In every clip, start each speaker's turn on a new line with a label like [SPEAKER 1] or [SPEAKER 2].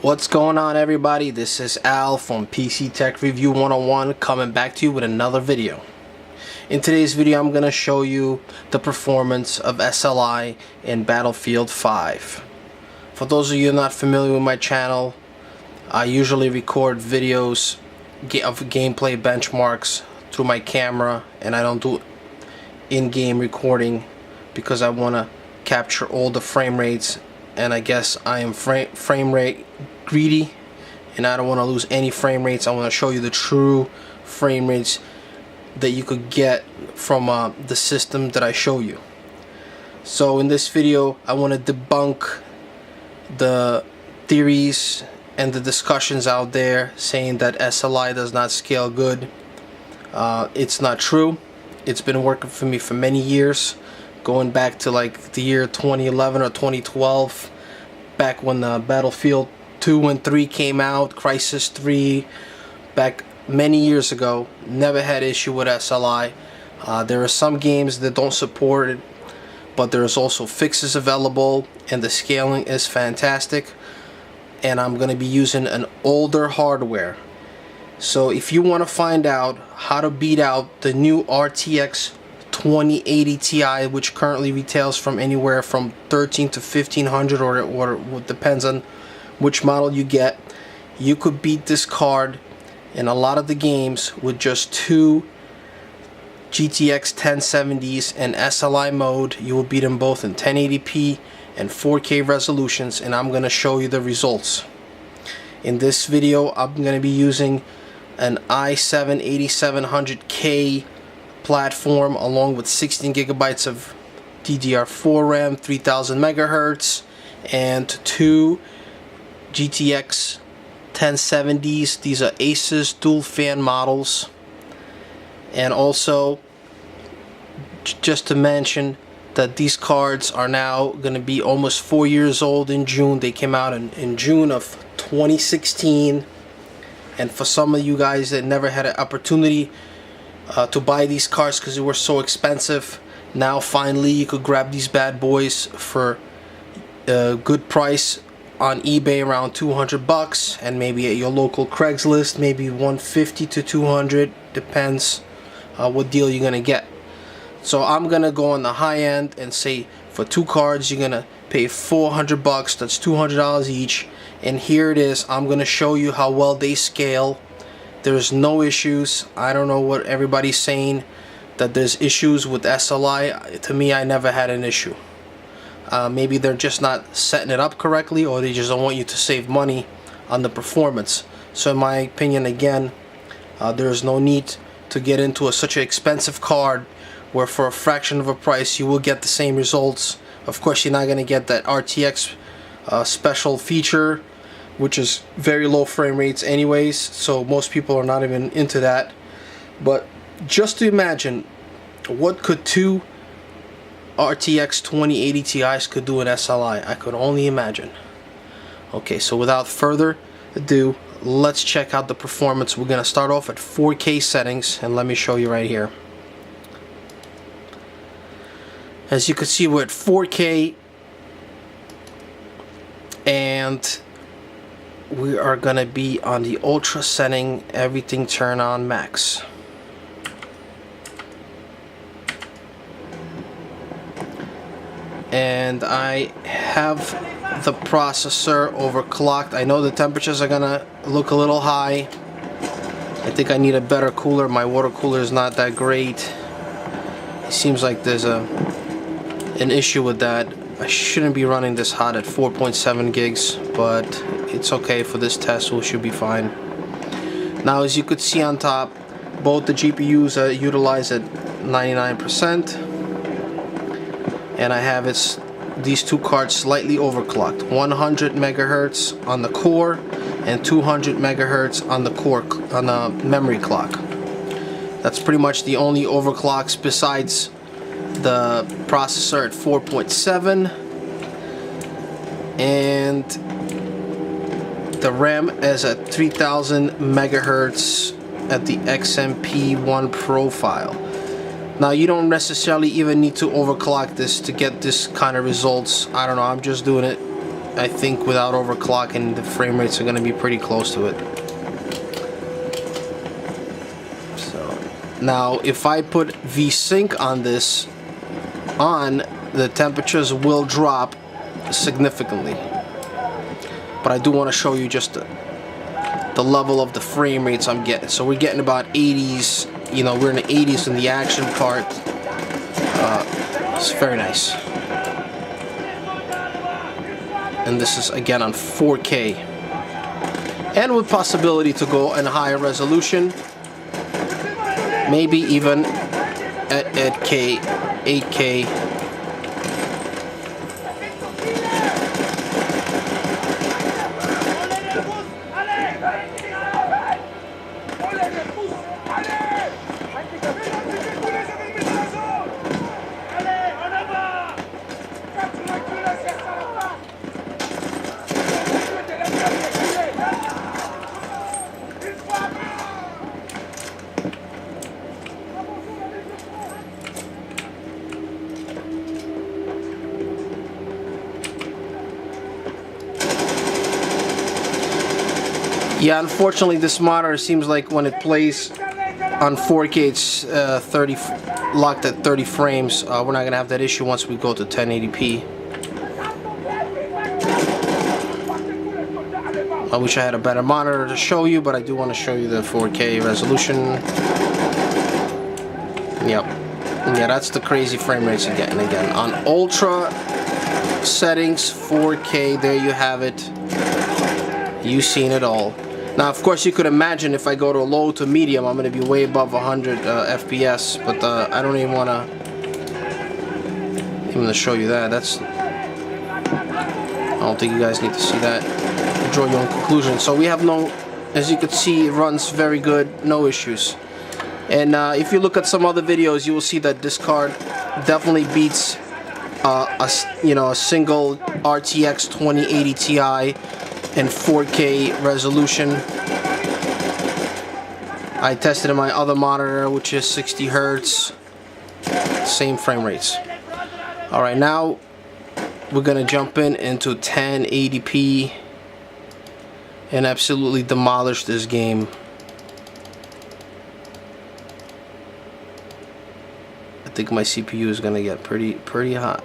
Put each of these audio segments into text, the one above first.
[SPEAKER 1] What's going on, everybody? This is Al from PC Tech Review 101 coming back to you with another video. In today's video I'm going to show you the performance of SLI in Battlefield 5. For those of you not familiar with my channel, I usually record videos of gameplay benchmarks through my camera, and I don't do in-game recording because I want to capture all the frame rates, and I guess I am frame rate greedy and I don't want to lose any frame rates. I want to show you the true frame rates that you could get from the system that I show you. So in this video I want to debunk the theories and the discussions out there saying that SLI does not scale good. It's not true. It's been working for me for many years, going back to like the year 2011 or 2012, back when the Battlefield 2 and 3 came out, Crisis 3, back many years ago. Never had issue with SLI. There are some games that don't support it, but there's also fixes available, and the scaling is fantastic. And I'm going to be using an older hardware. So if you want to find out how to beat out the new RTX 2080 Ti, which currently retails from anywhere from $1,300 to $1,500, or it depends on which model you get, you could beat this card in a lot of the games with just two GTX 1070s in SLI mode. You will beat them both in 1080p and 4K resolutions, and I'm going to show you the results. In this video I'm going to be using an i7 8700K platform along with 16 gigabytes of DDR4 RAM, 3000 megahertz, and two GTX 1070s. These are Asus dual fan models. And also, just to mention that these cards are now going to be almost 4 years old in June. They came out in June of 2016. And for some of you guys that never had an opportunity to buy these cards because they were so expensive, now finally you could grab these bad boys for a good price on eBay, around $200, and maybe at your local Craigslist maybe $150 to $200, depends what deal you're gonna get. So I'm gonna go on the high end and say for two cards you're gonna pay $400. That's $200 each. And here it is. I'm gonna show you how well they scale. There's no issues. I don't know what everybody's saying that there's issues with SLI. To me, I never had an issue. Maybe they're just not setting it up correctly, or they just don't want you to save money on the performance. So in my opinion, again, there's no need to get into such an expensive card where for a fraction of a price you will get the same results. Of course, you're not going to get that RTX special feature, which is very low frame rates anyways, so most people are not even into that. But just to imagine, what could two RTX 2080 Ti's could do in SLI? I could only imagine. Okay, so without further ado, let's check out the performance. We're going to start off at 4K settings, and let me show you right here. As you can see, we're at 4K, and we are going to be on the ultra setting, everything turn on max. And I have the processor overclocked. I know the temperatures are gonna look a little high. I think I need a better cooler. My water cooler is not that great. It seems like there's an issue with that. I shouldn't be running this hot at 4.7 gigs, but it's okay for this test. We should be fine. Now, as you could see on top, both the GPUs are utilized at 99%. And I have these two cards slightly overclocked. 100 megahertz on the core and 200 megahertz on the core, on the memory clock. That's pretty much the only overclocks besides the processor at 4.7 and the RAM is at 3000 megahertz at the XMP1 profile. Now, you don't necessarily even need to overclock this to get this kind of results. I don't know, I'm just doing it I think without overclocking, the frame rates are going to be pretty close to it. So now if I put VSync on this the temperatures will drop significantly. But I do want to show you just the level of the frame rates I'm getting. So we're getting about 80s, you know, we're in the 80s in the action part. It's very nice. And this is again on 4K. And with possibility to go in higher resolution, maybe even at 8K. Yeah, unfortunately this monitor seems like when it plays on 4K it's locked at 30 frames. We're not gonna have that issue once we go to 1080p. I wish I had a better monitor to show you, but I do want to show you the 4K resolution. Yep. Yeah, that's the crazy frame rates you're getting again. On ultra settings, 4K, there you have it. You've seen it all. Now, of course, you could imagine if I go to low to medium, I'm going to be way above 100 FPS, but I don't even want to show you that. I don't think you guys need to see that. Draw your own conclusion. So we have no, as you can see, it runs very good, no issues. And if you look at some other videos, you will see that this card definitely beats a single RTX 2080 Ti in 4K resolution. I tested in my other monitor, which is 60 Hertz, same frame rates. All right, now we're gonna jump into 1080p and absolutely demolish this game. I think my CPU is gonna get pretty hot.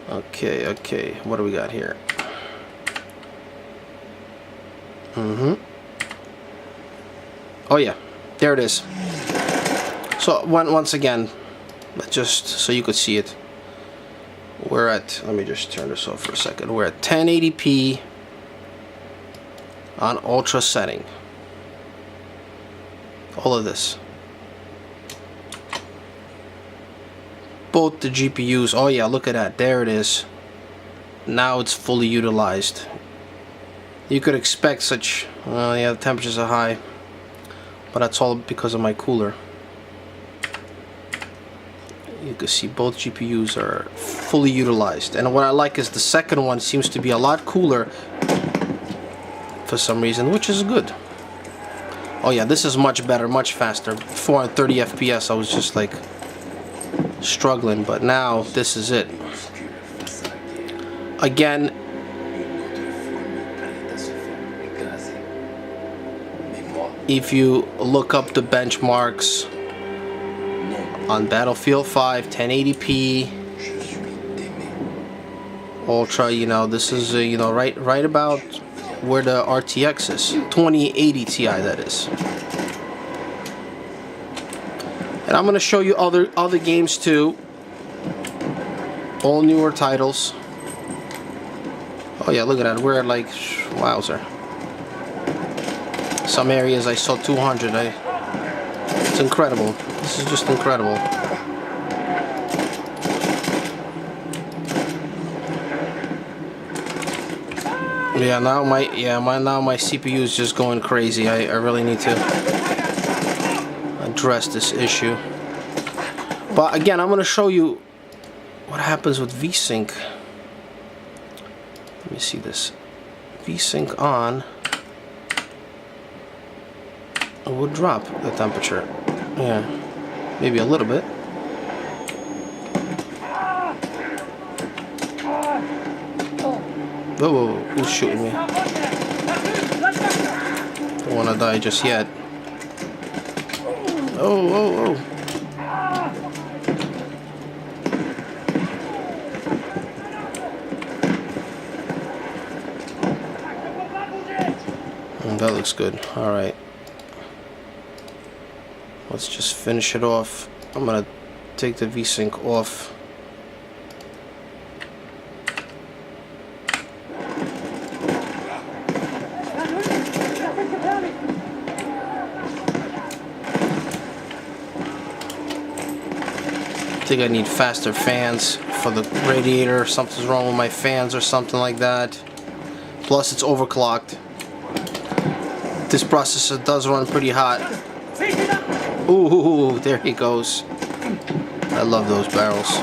[SPEAKER 1] Okay, what do we got here? Oh yeah, there it is. So once again, just so you could see it, we're at, let me just turn this off for a second. We're at 1080p on ultra setting. All of this. Both the GPUs, oh yeah, look at that, there it is. Now it's fully utilized. You could expect such, yeah, the temperatures are high, but that's all because of my cooler. You can see both GPUs are fully utilized, and what I like is the second one seems to be a lot cooler for some reason, which is good. Oh yeah, this is much better, much faster. Before on 30 FPS I was just like struggling, but now this is it. Again, if you look up the benchmarks on Battlefield 5, 1080p ultra, you know, this is you know, right about where the RTX is, 2080 Ti, that is. And I'm going to show you other games too, all newer titles. Oh yeah, look at that, we're at like, wowzer. Some areas I saw 200. It's incredible. This is just incredible. Yeah, now my CPU is just going crazy. I really need to address this issue. But again, I'm going to show you what happens with VSync. Let me see this. VSync on. It would drop the temperature. Yeah, maybe a little bit. Whoa, whoa, whoa. Who's shooting me? Don't want to die just yet. Oh, oh, oh. That looks good. Alright. Let's just finish it off. I'm gonna take the V-Sync off. I think I need faster fans for the radiator. Something's wrong with my fans or something like that. Plus it's overclocked. This processor does run pretty hot. Ooh, there he goes. I love those barrels.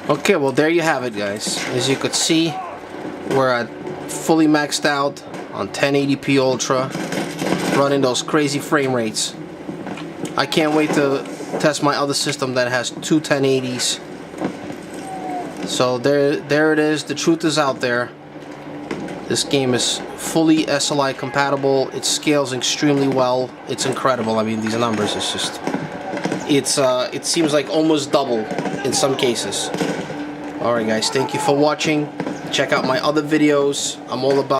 [SPEAKER 1] Okay, well there you have it, guys. As you could see, we're at fully maxed out on 1080p Ultra, running those crazy frame rates. I can't wait to test my other system that has two 1080s. So there it is. The truth is out there. This game is fully SLI compatible. It scales extremely well. It's incredible. I mean, these numbers, it's just, it seems like almost double in some cases. Alright guys, thank you for watching. Check out my other videos. I'm all about